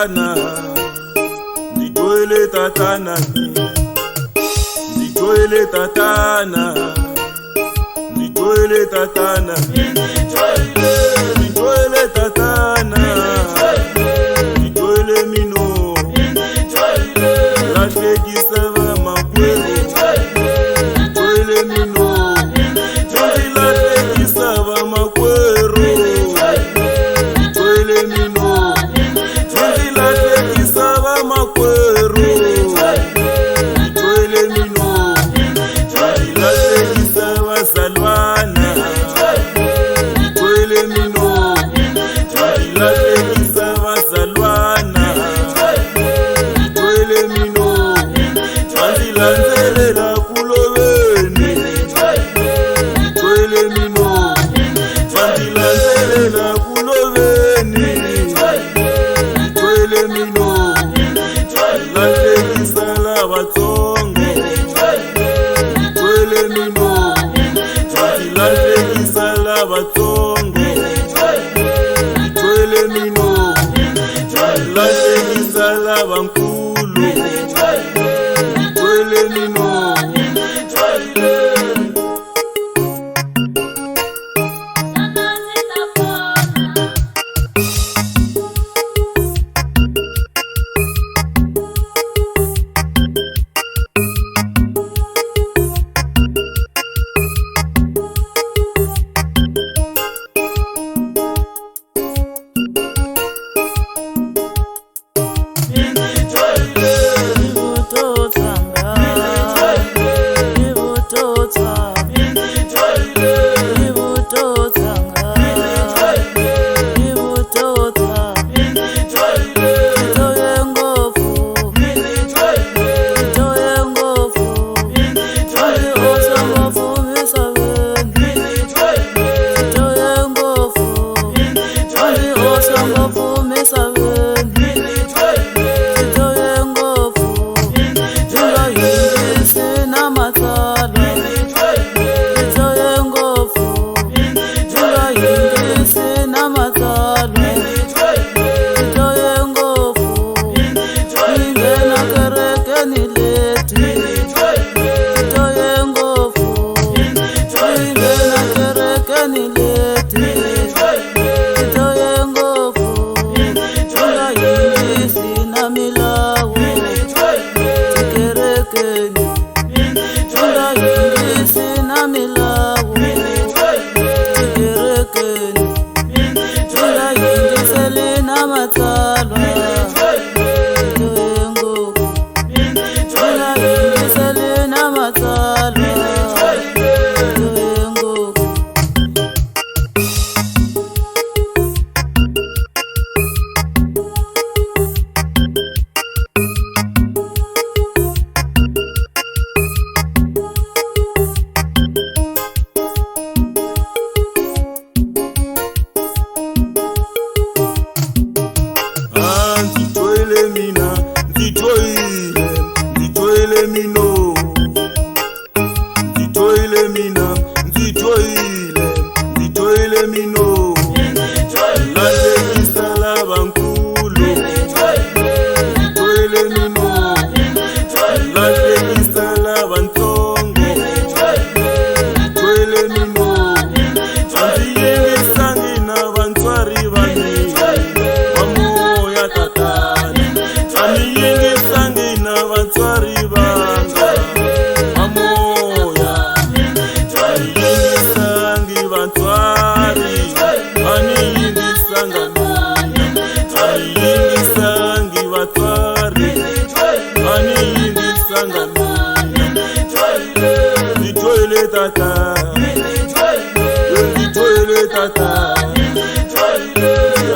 tatana, nitoele tatana, nitoele tatana, nitoele tatana, nitoele tatana, nitoele mino, late kisava makwele, nitoele mino, late kisava makwero, nitoele mino, late kisava makwero, nitoele mino, late kisava salwana, nitoele mino, late kisava salwana, nitoele mino, lanzelela kulobeni, nitoele mino, lanzelela kulobeni, nitoele mino, late kisala batsongo, nitoele mino, late kisala batsongo, nitoele mino, late kisala bankulu, nitoele mino.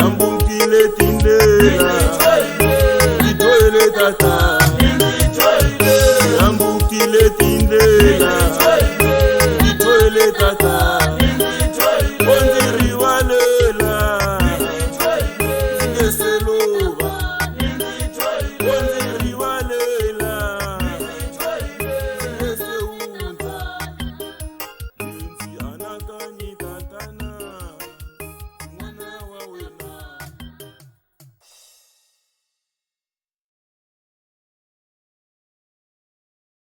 Ambukile tindela